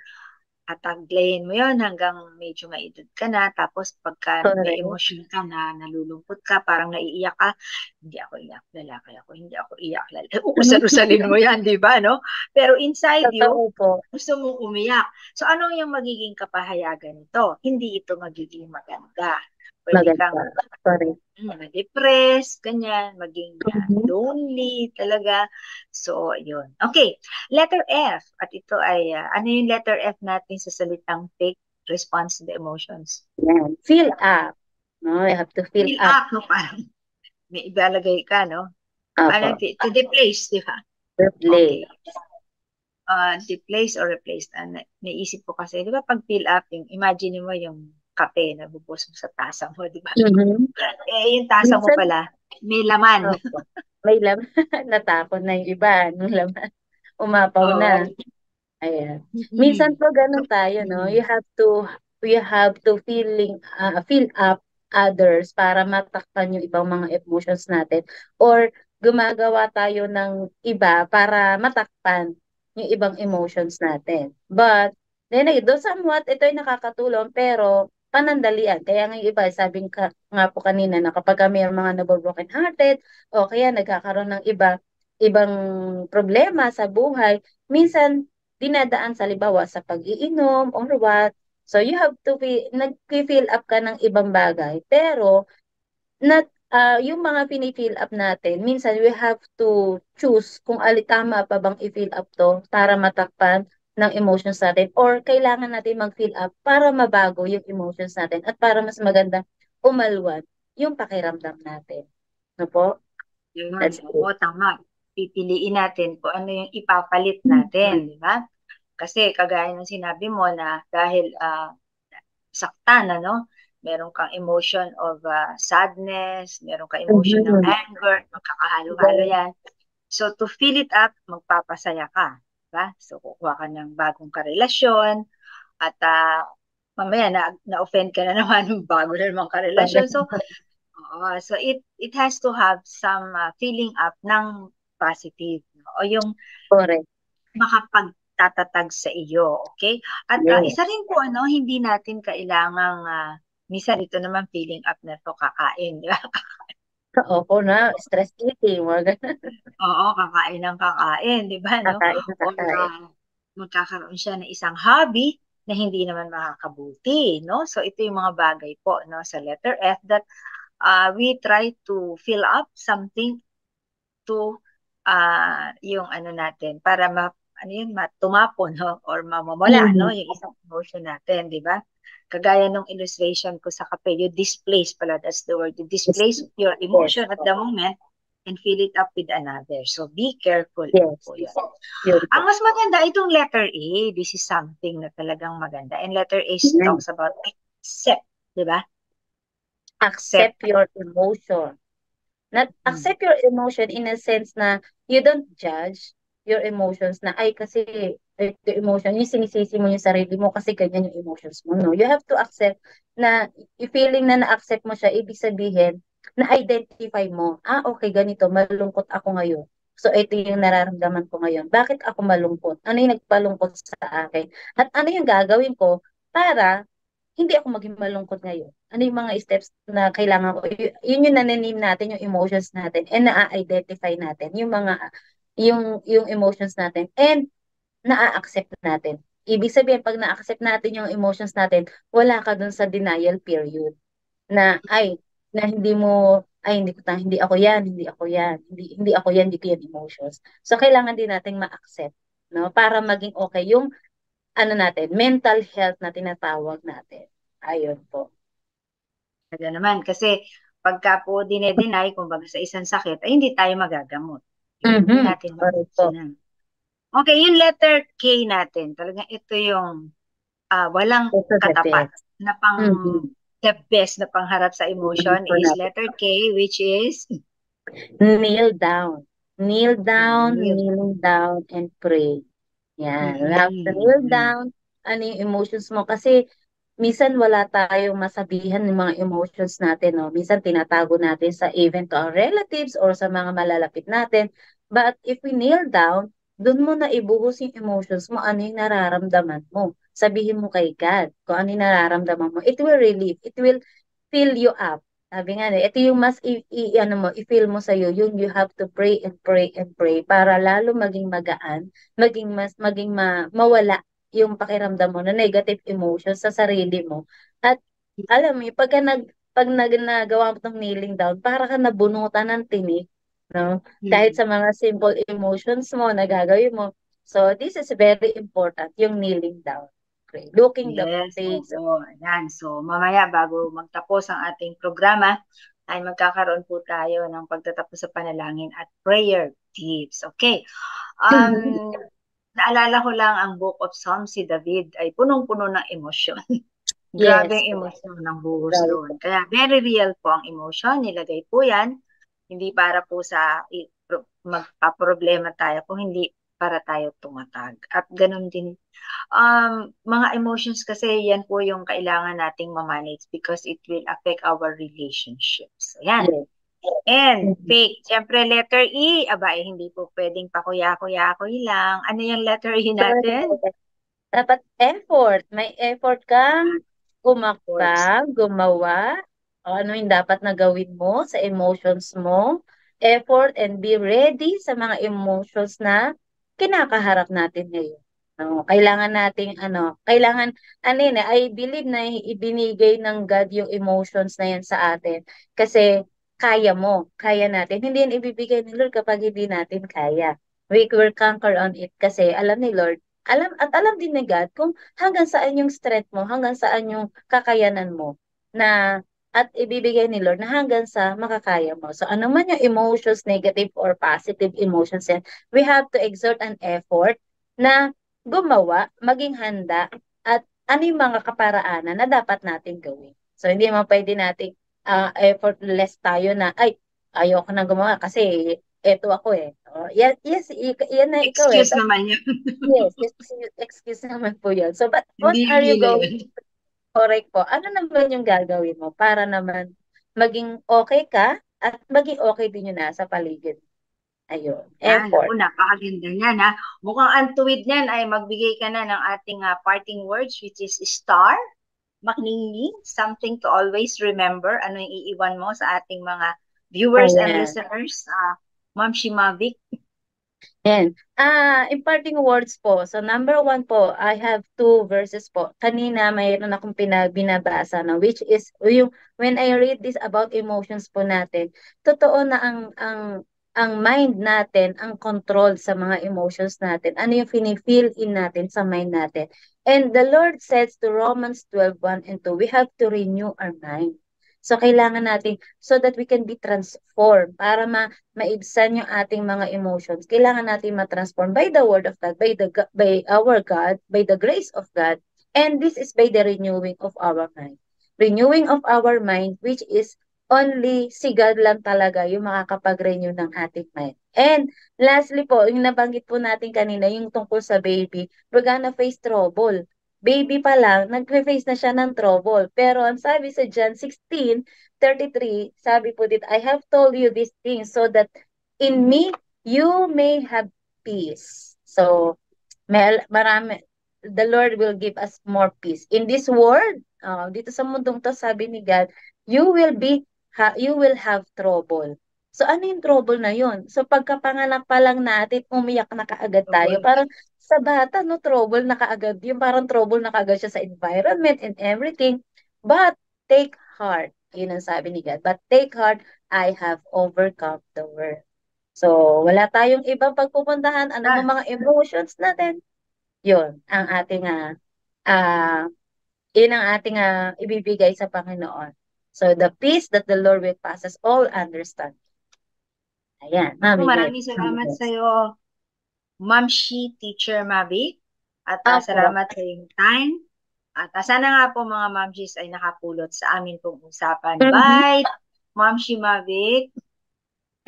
ataglayin mo yon hanggang medyo maedad ka na. Tapos, pagka may Correct. emotion ka na, nalulungkot ka, parang naiiyak ka, hindi ako iyak, lalaki ako, hindi ako iyak, lalaki. Usal-usalin mo yan, di ba, no? Pero inside you, Totoo po. gusto mong umiyak. So, anong yung magiging kapahayagan nito? Hindi ito magiging maganda. Pwede kang Maganda. Correct. ma-depress, ganyan, maging lonely talaga. So, yun. Okay, letter F. At ito ay, ano yung letter F natin sa salitang fake response to the emotions? Yan. Fill up. No, you have to fill Fill up. up, no? Parang may ibalagay ka, no? Opo. Parang to deplace, di ba? Replay. Deplace or replace. Naisip ko kasi, di ba pag fill up, yung, imagine mo yung kape na bubos mo sa tasa mo, di ba? Eh, yung tasa mo Minsan- pala, may laman. Opo. May laman. Natapon na yung iba. Nung laman. Umapaw na. Ayan. Minsan po ganun tayo, no? You have to fill up others para matakpan yung ibang mga emotions natin, or gumagawa tayo ng iba para matakpan yung ibang emotions natin. But then doon somewhat ito ay nakakatulong, pero panandalian. Kaya nga yung iba, sabing nga po kanina na kapag may mga nabobroken hearted o kaya nagkakaroon ng ibang problema sa buhay, minsan dinadaan sa libawa sa pag-iinom or what. So you have to nag-fill up ka ng ibang bagay. Pero yung mga pini-fill up natin, minsan we have to choose kung tama pa bang i-fill up to para matakpan ng emotions natin, or kailangan natin mag-fill up para mabago yung emotions natin at para mas maganda umalwan yung pakiramdam natin. No po? Yun, That's oo, tama. Pipiliin natin kung ano yung ipapalit natin, di ba? Kasi kagaya ng sinabi mo na dahil saktan, ano? Meron kang emotion of sadness, meron kang emotion ng anger, magkakahalo-halo yan. So to fill it up, magpapasaya ka. Diba? So kukuha ka ng bagong karelasyon at mamaya na-offend ka na naman ng bago na namang karelasyon. So it has to have some filling up ng positive, no? O yung correct. makapagtatatag sa iyo, okay? At isa rin po, hindi natin kailangang minsan ito naman filling up na to kakain, di ba? Opo na, stress eating, mga ganun. Oo, kakain ng kakain, di ba? No? Kakain. Magkakaroon siya ng isang hobby na hindi naman makakabuti, no? So ito yung mga bagay po, no, sa letter F that we try to fill up something to yung ano natin para tumapon, no? Or mamamala, no? Yung isang emotion natin, di ba? Kagaya nung illustration ko sa kape, you displace pala, that's the word. You displace your emotion at the moment and fill it up with another. So be careful. Yes. Po yan. Ang mas maganda itong letter A. This is something na talagang maganda. And letter A talks about accept, di ba? Accept your emotion. Not accept your emotion in a sense na you don't judge your emotions na ay kasi the emotion, yung sinisisi mo yung sarili mo kasi ganyan yung emotions mo. No, you have to accept na yung feeling na na-accept mo siya, ibig sabihin na-identify mo, okay, ganito, malungkot ako ngayon. So ito yung nararamdaman ko ngayon. Bakit ako malungkot? Ano yung nagpalungkot sa akin? At ano yung gagawin ko para hindi ako maging malungkot ngayon? Ano yung mga steps na kailangan ko? Yun yung nananim natin, yung emotions natin, and na-identify natin yung emotions natin, and na-accept natin. Ibig sabihin, pag na-accept natin yung emotions natin, wala ka dun sa denial period. Na hindi ako yan, hindi ako yan, hindi ko yan emotions. So, kailangan din natin ma-accept, no? Para maging okay yung natin, mental health na tinatawag natin. Ayun po. Kaya naman, kasi pagka po dinedenay, kumbaga sa isang sakit, ay hindi tayo magagamot. Hindi natin mapupunan. Okay, yung letter K natin, talagang ito yung walang katapat na the best na pangharap sa emotion is letter K, which is kneel down. Kneel down, kneeling down, and pray. Yan. We have to kneel down. Ano yung emotions mo? Kasi minsan wala tayong masabihan ng mga emotions natin, no? Minsan tinatago natin sa even to our relatives or sa mga malalapit natin. But if we kneel down, doon mo na ibuhos yung emotions mo, ano yung nararamdaman mo. Sabihin mo kay God kung ano yung nararamdaman mo. It will relieve, it will fill you up. Sabi nga, ito yung mas ano mo, i-feel mo sa'yo, yun you have to pray and pray and pray para lalo maging magaan, mawala yung pakiramdam mo na negative emotions sa sarili mo. At alam mo, pag nagawa mo ng kneeling down, para ka nabunutan ng tinik, no? Kahit sa mga simple emotions mo na gagawin mo. So, this is very important, yung kneeling down. Okay. Looking the Yes, face. oo. Ayan. So, mamaya bago magtapos ang ating programa, ay magkakaroon po tayo ng pagtatapos sa panalangin at prayer tips. Okay. Naalala ko lang ang Book of Psalms, si David ay punong-puno ng emosyon. Grabe Yes. ang emosyon ng buhos doon. Kaya very real po ang emosyon. Nilagay po yan. Hindi para po sa magpa-problema tayo, kung hindi para tayo tumatag. At ganun din, mga emotions kasi yan po yung kailangan nating ma-manage because it will affect our relationships. Ayan. Yes. And fake. Siyempre, letter E. Aba, hindi po pwedeng pakuya-kuya-kuy lang. Ano yung letter E natin? Dapat effort. May effort kang umakta, gumawa. O ano yung dapat na gawin mo sa emotions mo. Effort and be ready sa mga emotions na kinakaharap natin ngayon. No, kailangan nating I believe na ibinigay ng God yung emotions na yan sa atin kasi kaya natin. Hindi yan ibibigay ni Lord kapag hindi natin kaya. We will conquer on it kasi alam ni Lord, alam din ni God kung hanggang saan yung strength mo, hanggang saan yung kakayanan mo na at ibibigay ni Lord na hanggang sa makakaya mo. So ano man yung emotions, negative or positive emotions yan, we have to exert an effort na gumawa, maging handa, at ano yung mga kaparaanan na dapat natin gawin. So hindi naman pwede nating effortless tayo na, ayoko na gumawa kasi eto ako eh. Yan na ikaw eh. Excuse naman yun. Yes, excuse naman po yun. So, but what are you going to correct po? Ano naman yung gagawin mo para naman maging okay ka at maging okay din yung nasa paligid? Ayun, effort. Napakaganda niyan ha. Mukhang ang tuwid niyan ay magbigay ka na ng ating parting words which is star, makningning, something to always remember. Ano yung iiwan mo sa ating mga viewers and listeners? Ma'am Shimavik. Yan. Imparting words po. So, number 1 po, I have 2 verses po. Kanina, mayroon akong binabasa na, which is, when I read this about emotions po natin, totoo na ang mind natin, ang control sa mga emotions natin. Ano yung feel in natin sa mind natin. And the Lord says to Romans 12:1 and 2, we have to renew our mind. So, kailangan natin, so that we can be transformed, para maibsan yung ating mga emotions. Kailangan natin ma-transform by the word of God, by our God, by the grace of God. And this is by the renewing of our mind. Renewing of our mind, which is only si God lang talaga yung makakapag-renew ng ating mind. And lastly po, yung nabanggit po natin kanina, yung tungkol sa baby, we're gonna face trouble. Baby pa lang, nag-face na siya ng trouble. Pero ang sabi sa John 16:33, sabi po dito, I have told you these things so that in me, you may have peace. So, the Lord will give us more peace. In this world, dito sa mundong to, sabi ni God, you will have trouble. So, ano yung trouble na yun? So, pagkapanganak pa lang natin, umiyak na kaagad tayo. Parang sa bata, no, trouble na kaagad. Yung parang trouble na kaagad siya sa environment and everything. But, take heart. Yun ang sabi ni God. But, take heart, I have overcome the world. So, wala tayong ibang pagpupuntahan. Ano mga emotions natin? Yun ang ating ibibigay sa Panginoon. So, the peace that the Lord will passes all understanding. Ayan, Mami. Maraming salamat sa iyo, Ma'am Shi, Teacher Mavi. At salamat sa iyong time. At sana nga po mga Ma'am Shis ay nakapulot sa amin pong usapan. Bye, Ma'am Shi Mavi.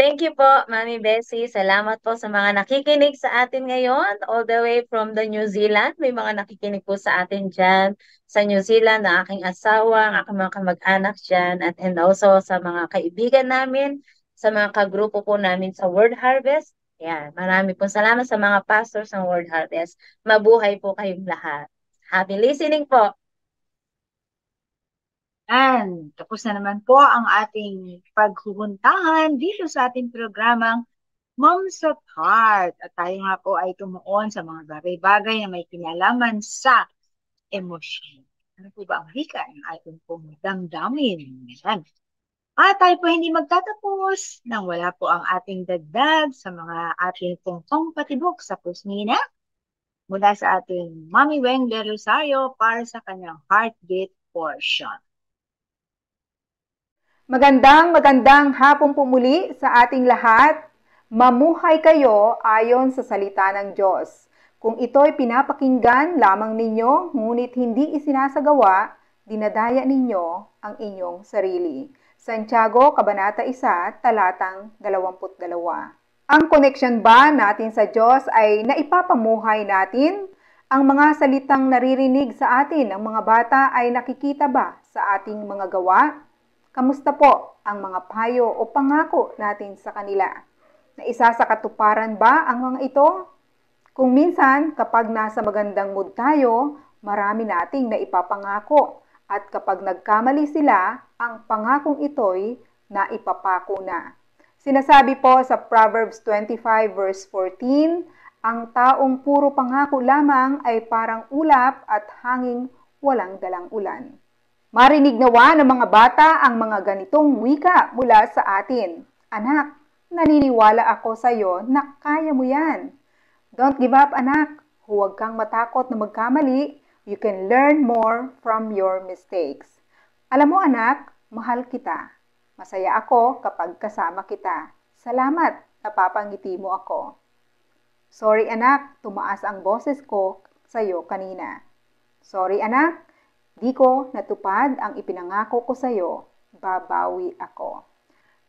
Thank you po, Mami Bessie. Salamat po sa mga nakikinig sa atin ngayon all the way from the New Zealand. May mga nakikinig po sa atin dyan sa New Zealand na aking asawa, ang aking mga kamag-anak dyan, and also sa mga kaibigan namin, sa mga kagrupo po namin sa World Harvest. Yan, marami po salamat sa mga pastors ng World Harvest. Mabuhay po kayong lahat. Happy listening po. And tapos na naman po ang ating paghuhuntahan dito sa ating programang Moms at Heart. At tayo nga po ay tumuon sa mga bagay-bagay na may kinalaman sa emosyon. Ano po ba ang wika ng ating pong damdamin? Yan. At tayo po hindi magtatapos nang wala po ang ating dagdag sa mga ating pong pangpatibok sa pusnina mula sa ating Mami Weng de Rosario para sa kanyang heartbeat portion. Magandang hapon po muli sa ating lahat. Mamuhay kayo ayon sa salita ng Diyos. Kung ito'y pinapakinggan lamang ninyo, ngunit hindi isinasagawa, dinadaya ninyo ang inyong sarili. Santiago, Kabanata 1, talatang 22. Ang koneksyon ba natin sa Diyos ay naipapamuhay natin? Ang mga salitang naririnig sa atin ng mga bata ay nakikita ba sa ating mga gawa? Kamusta po ang mga payo o pangako natin sa kanila? Na isa sa katuparan ba ang mga ito? Kung minsan, kapag nasa magandang mood tayo, marami nating naipapangako. At kapag nagkamali sila, ang pangakong ito'y naipapako na. Sinasabi po sa Proverbs 25 verse 14, ang taong puro pangako lamang ay parang ulap at hanging walang dalang ulan. Marinig nawa ng mga bata ang mga ganitong wika mula sa atin. Anak, naniniwala ako sa iyo na kaya mo yan. Don't give up, anak. Huwag kang matakot na magkamali. You can learn more from your mistakes. Alam mo, anak, mahal kita. Masaya ako kapag kasama kita. Salamat, napapangiti mo ako. Sorry, anak, tumaas ang boses ko sa iyo kanina. Sorry, anak. Di ko natupad ang ipinangako ko sa iyo, babawi ako.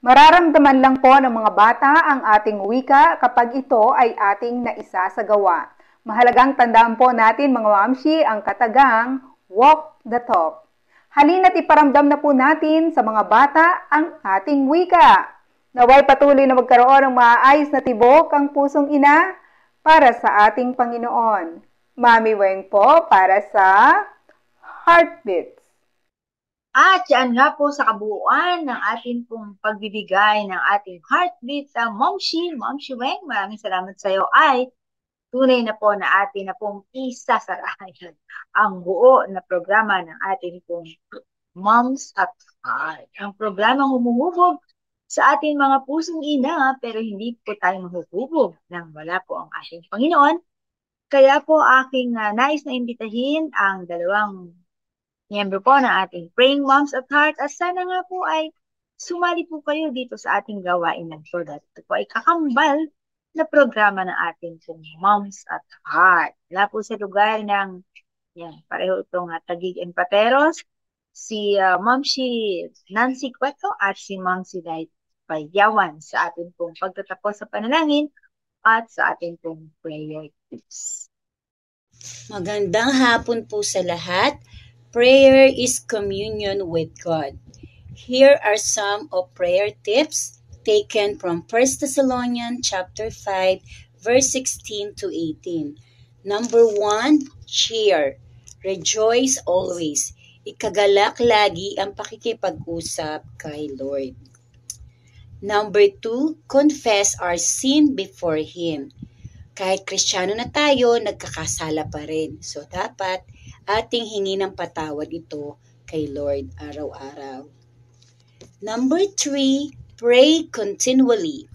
Mararamdaman lang po ng mga bata ang ating wika kapag ito ay ating naisasagawa. Mahalagang tandaan po natin mga mamshi ang katagang walk the talk. Halina't iparamdam na po natin sa mga bata ang ating wika. Naway patuloy na magkaroon ng maayos na tibok ang pusong ina para sa ating Panginoon. Mami Weng po para sa Heartbeats. At yan nga po sa kabuuan ng ating pong pagbibigay ng ating heartbeats ang Momshi Weng. Maraming salamat sa iyo ay tunay na po na atin na pong isasarayan ang buo na programa ng ating pong Moms at Heart. Ang programang humuhubog sa ating mga pusong ina pero hindi po tayo mahuhubog nang wala po ang ating Panginoon. Kaya po aking nais na imbitahin ang dalawang miyembro po ng ating Praying Moms at Heart at sana nga po ay sumali po kayo dito sa ating gawain ng ito. Ito po ay kakambal na programa ng ating Moms at Heart. Wala po sa lugar ng, yan, pareho itong Taguig and Pateros, si Momshi Nancy Cueto at si Momshi Light Payawan sa ating pong pagtatapos sa panalangin at sa ating pong prayer tips. Magandang hapon po sa lahat. Prayer is communion with God. Here are some of prayer tips taken from 1 Thessalonians chapter 5 verse 16 to 18. Number 1, cheer. Rejoice always. Ikagalak lagi ang pakikipag-usap kay Lord. Number 2, confess our sin before Him. Kahit Kristiyano na tayo, nagkakasala pa rin. So dapat ating hingi ng patawad ito kay Lord araw-araw. Number 3, pray continually.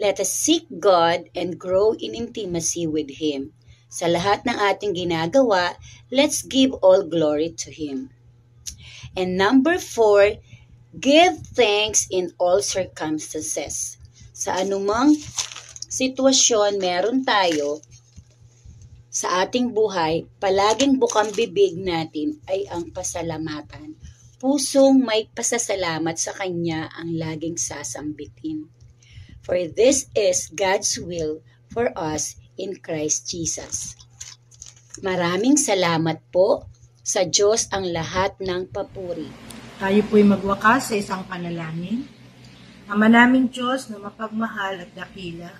Let us seek God and grow in intimacy with Him. Sa lahat ng ating ginagawa, let's give all glory to Him. And number 4, give thanks in all circumstances. Sa anumang sitwasyon meron tayo sa ating buhay, palaging bukang bibig natin ay ang pasalamatan. Pusong may pasasalamat sa Kanya ang laging sasambitin. For this is God's will for us in Christ Jesus. Maraming salamat po. Sa Diyos ang lahat ng papuri. Tayo po'y magwakas sa isang panalangin. Ama naming Diyos na mapagmahal at dakila,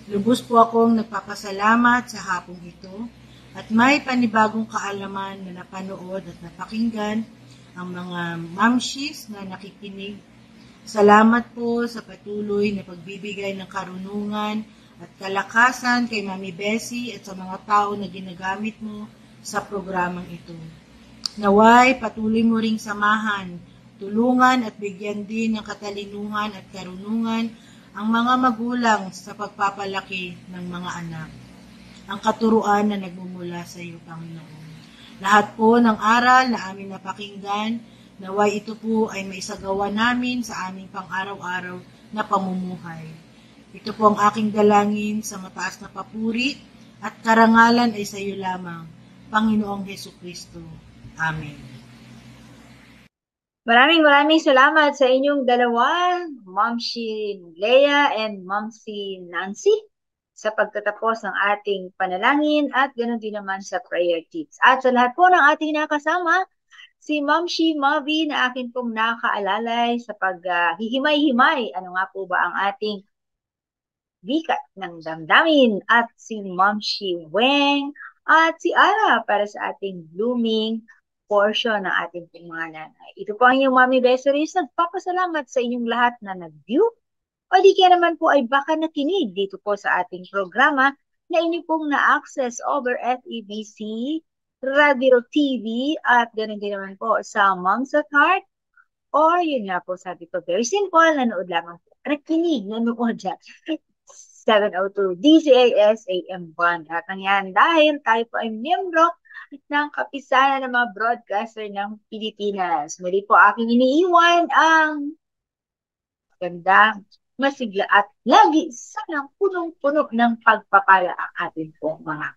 lubos po akong nagpapasalamat sa hapong ito at may panibagong kaalaman na napanood at napakinggan ang mga mamshis na nakikinig. Salamat po sa patuloy na pagbibigay ng karunungan at kalakasan kay Mami Bessie at sa mga tao na ginagamit mo sa programang ito. Naway, patuloy mo ring samahan, tulungan at bigyan din ng katalinuhan at karunungan ang mga magulang sa pagpapalaki ng mga anak. Ang katuruan na nagmumula sa iyo, Panginoon. Lahat po ng aral na amin napakinggan, naway ito po ay maisagawa namin sa aming pang-araw-araw na pamumuhay. Ito po ang aking dalangin sa mataas na papuri at karangalan ay sa iyo lamang, Panginoong Hesukristo. Amen. Maraming salamat sa inyong dalawa, Ma'am Leia and Ma'am Nancy, sa pagtatapos ng ating panalangin at ganoon din naman sa prayer tips. At sa lahat po ng ating nakasama, si Ma'am Mavi na akin pong nakaalalay sa paghihimay-himay. Ano nga po ba ang ating bikat ng damdamin? At si Ma'am Weng at si Ara para sa ating blooming portion ng ating mga nanay. Ito po ang inyong Mami Besaries. Nagpapasalamat sa inyong lahat na nag-view o di kaya naman po ay baka nakinig dito po sa ating programa na inyo pong na-access over FEBC, Radio TV at ganoon din naman po sa Moms at Heart. Or yun nga po sabi ko, very simple, nanood lamang po. Nakinig, nanood dyan. 702 DCAS AM1. At yan dahil tayo po ay miyembro ng kapisanan ng mga broadcaster ng Pilipinas. Muli po aking iniiwan ang ganda, masigla at lagi sanang punong-puno ng pagpapala ang ating pong mga